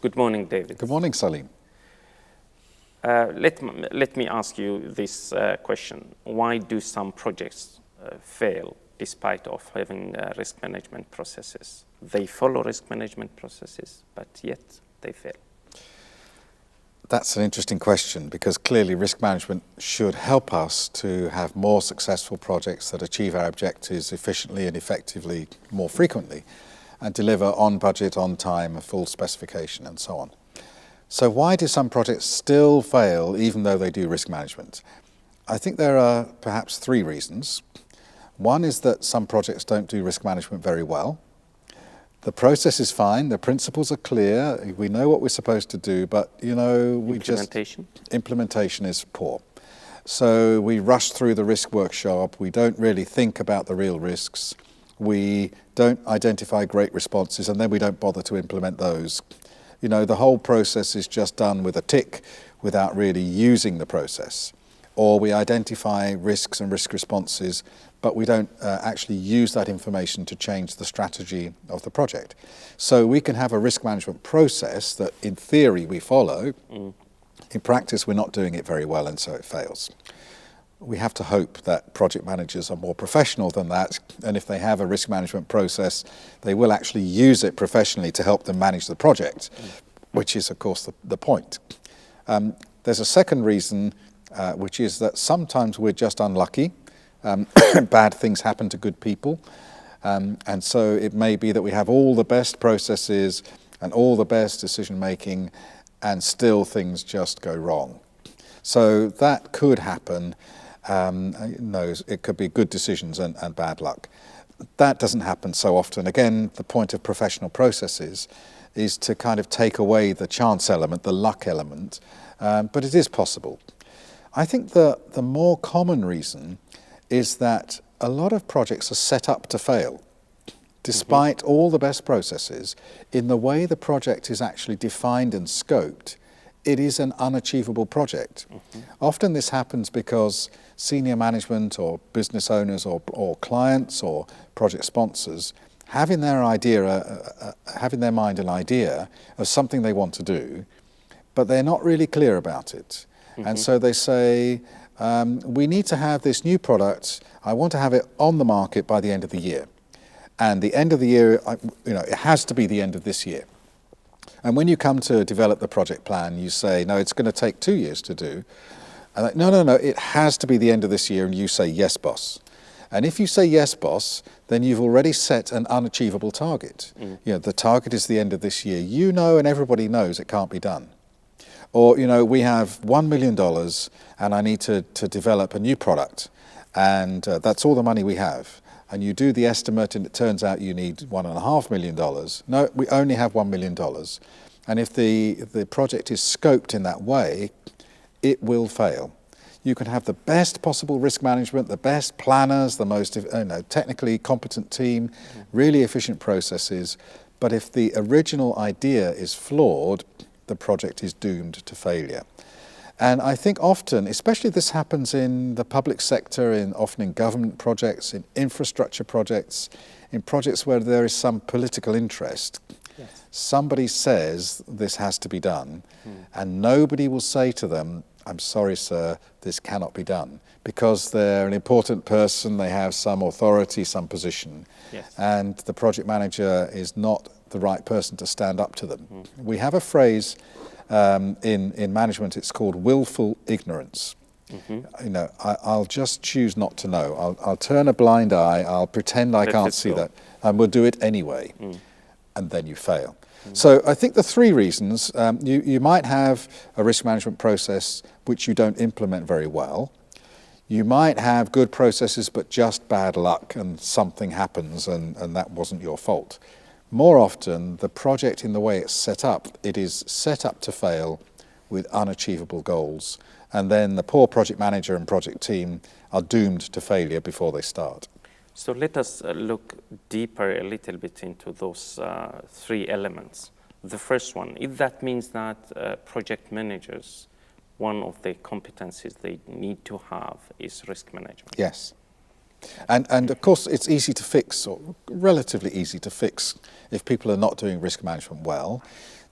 Good morning, David. Good morning, Salim. Let me ask you this question. Why do some projects fail despite of having risk management processes? They follow risk management processes, but yet they fail. That's an interesting question because clearly risk management should help us to have more successful projects that achieve our objectives efficiently and effectively more frequently and deliver on budget, on time, a full specification and so on. So why do some projects still fail even though they do risk management? I think there are perhaps three reasons. One is that some projects don't do risk management very well. The process is fine, the principles are clear, we know what we're supposed to do, but implementation is poor. So we rush through the risk workshop, we don't really think about the real risks, we don't identify great responses, and then we don't bother to implement those. The whole process is just done with a tick without really using the process. Or we identify risks and risk responses, but we don't actually use that information to change the strategy of the project. So we can have a risk management process that in theory we follow. In practice we're not doing it very well, and so it fails. We have to hope that project managers are more professional than that, and if they have a risk management process, they will actually use it professionally to help them manage the project, which is of course the point. There's a second reason, which is that sometimes we're just unlucky. Bad things happen to good people, and so it may be that we have all the best processes and all the best decision making, and still things just go wrong. So that could happen. It could be good decisions and bad luck. That doesn't happen so often. Again, the point of professional processes is to kind of take away the chance element, the luck element, but it is possible. I think the more common reason is that a lot of projects are set up to fail. Despite all the best processes, in the way the project is actually defined and scoped, it is an unachievable project. Often this happens because senior management or business owners or clients or project sponsors have in their mind an idea of something they want to do, but they're not really clear about it. And so they say, we need to have this new product, I want to have it on the market by the end of the year. And the end of the year, it has to be the end of this year. And when you come to develop the project plan, you say, no, it's going to take 2 years to do. And like, no, it has to be the end of this year. And you say, yes, boss. And if you say, yes, boss, then you've already set an unachievable target. The target is the end of this year. And everybody knows it can't be done. Or, we have $1 million and I need to develop a new product. And that's all the money we have. And you do the estimate and it turns out you need $1.5 million. No, we only have $1 million. And if the project is scoped in that way, it will fail. You can have the best possible risk management, the best planners, the most technically competent team, really efficient processes. But if the original idea is flawed, the project is doomed to failure. And I think often, especially this happens in the public sector, often in government projects, in infrastructure projects, in projects where there is some political interest. Yes. Somebody says this has to be done, and nobody will say to them, I'm sorry, sir, this cannot be done, because they're an important person, they have some authority, some position, and the project manager is not the right person to stand up to them. We have a phrase in management, it's called willful ignorance. I'll just choose not to know. I'll turn a blind eye, I'll pretend I can't see that, and we'll do it anyway, and then you fail. So I think the three reasons, you might have a risk management process which you don't implement very well. You might have good processes but just bad luck and something happens and that wasn't your fault. More often, the project in the way it's set up, it is set up to fail with unachievable goals. And then the poor project manager and project team are doomed to failure before they start. So let us look deeper a little bit into those three elements. The first one, if that means that project managers, one of the competencies they need to have is risk management. Yes. And of course, it's easy to fix, or relatively easy to fix, if people are not doing risk management well.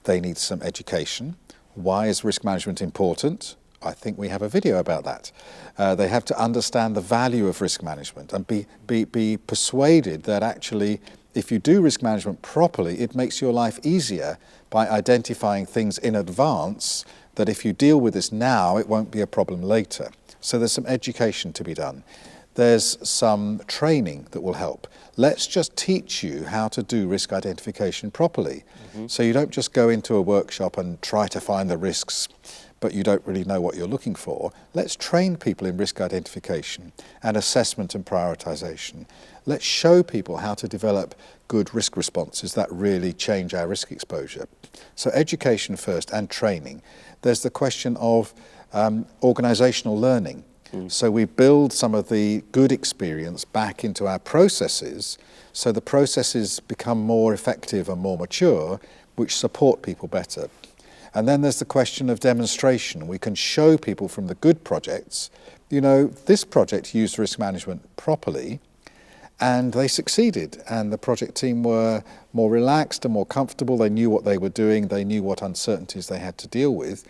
they need some education. Why is risk management important? I think we have a video about that. They have to understand the value of risk management and be persuaded that actually if you do risk management properly, it makes your life easier by identifying things in advance that if you deal with this now, it won't be a problem later. So there's some education to be done. There's some training that will help. Let's just teach you how to do risk identification properly. So you don't just go into a workshop and try to find the risks, but you don't really know what you're looking for. Let's train people in risk identification and assessment and prioritization. Let's show people how to develop good risk responses that really change our risk exposure. So education first and training. There's the question of organizational learning. So we build some of the good experience back into our processes so the processes become more effective and more mature, which support people better. And then there's the question of demonstration. We can show people from the good projects, you know, this project used risk management properly and they succeeded, and the project team were more relaxed and more comfortable. They knew what they were doing. They knew what uncertainties they had to deal with.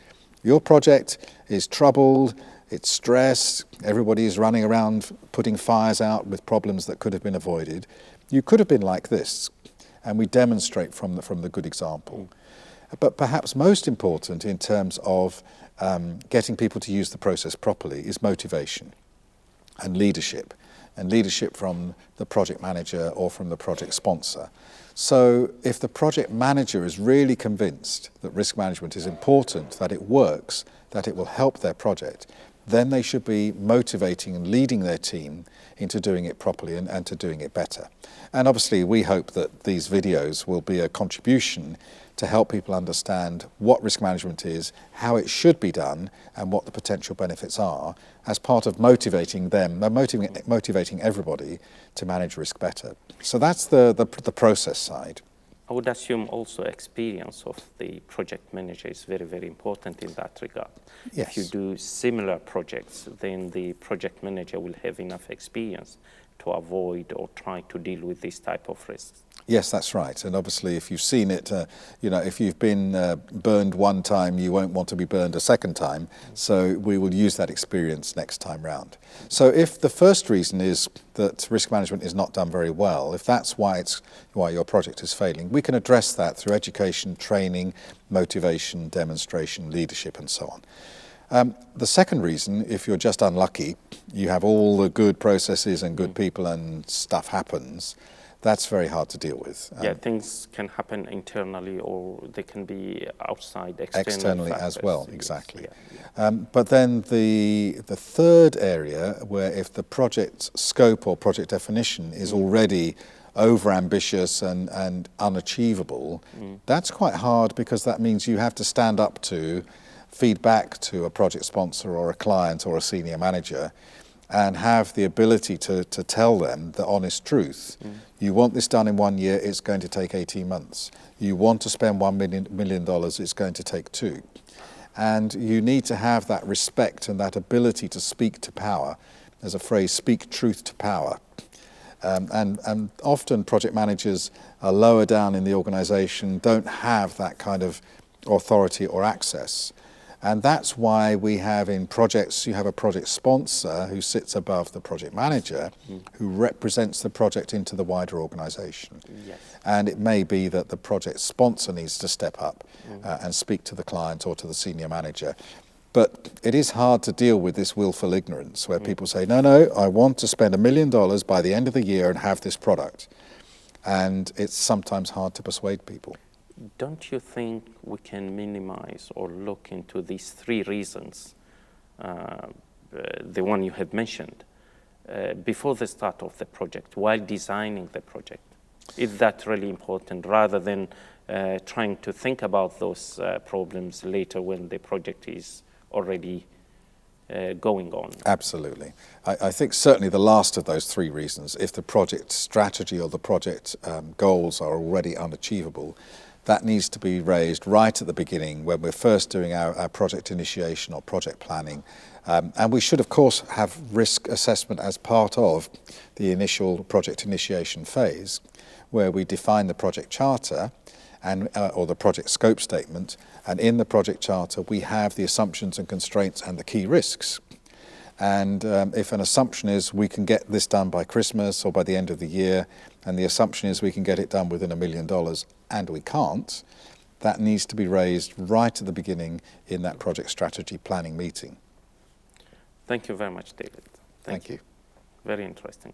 Your project is troubled, it's stressed, everybody is running around putting fires out with problems that could have been avoided. You could have been like this, and we demonstrate from the good example. But perhaps most important in terms of getting people to use the process properly is motivation and leadership from the project manager or from the project sponsor. So if the project manager is really convinced that risk management is important, that it works, that it will help their project, then they should be motivating and leading their team into doing it properly and to doing it better. And obviously we hope that these videos will be a contribution to help people understand what risk management is, how it should be done, and what the potential benefits are as part of motivating them, motivating everybody to manage risk better. So that's the process side. I would assume also experience of the project manager is very, very important in that regard. Yes. If you do similar projects, then the project manager will have enough experience to avoid or try to deal with this type of risks. Yes, that's right. And obviously, if you've seen it, you know, if you've been burned one time, you won't want to be burned a second time. So we will use that experience next time round. So if the first reason is that risk management is not done very well, if that's why your project is failing, we can address that through education, training, motivation, demonstration, leadership, and so on. The second reason, if you're just unlucky, you have all the good processes and good people and stuff happens, that's very hard to deal with. Yeah, things can happen internally or they can be outside, externally factors. as well, Yes, exactly. yeah. But then the third area where if the project scope or project definition is already over-ambitious and unachievable, that's quite hard because that means you have to stand up to feedback to a project sponsor or a client or a senior manager and have the ability to tell them the honest truth. You want this done in 1 year, it's going to take 18 months. You want to spend $1 million, it's going to take 2. And you need to have that respect and that ability to speak to power. There's a phrase, speak truth to power. And often project managers are lower down in the organization, don't have that kind of authority or access. And that's why we have in projects, you have a project sponsor who sits above the project manager, who represents the project into the wider organization. Yes. And it may be that the project sponsor needs to step up and speak to the client or to the senior manager. But it is hard to deal with this willful ignorance where people say, no, I want to spend $1 million by the end of the year and have this product. And it's sometimes hard to persuade people. Don't you think we can minimize or look into these 3 reasons, the one you have mentioned, before the start of the project, while designing the project? Is that really important rather than trying to think about those problems later when the project is already going on? Absolutely. I think certainly the last of those 3 reasons, if the project strategy or the project goals are already unachievable, that needs to be raised right at the beginning when we're first doing our project initiation or project planning. And we should, of course, have risk assessment as part of the initial project initiation phase, where we define the project charter and or the project scope statement, and in the project charter we have the assumptions and constraints and the key risks. And if an assumption is we can get this done by Christmas or by the end of the year, and the assumption is we can get it done within $1 million, and we can't, that needs to be raised right at the beginning in that project strategy planning meeting. Thank you very much, David. Thank you. Very interesting.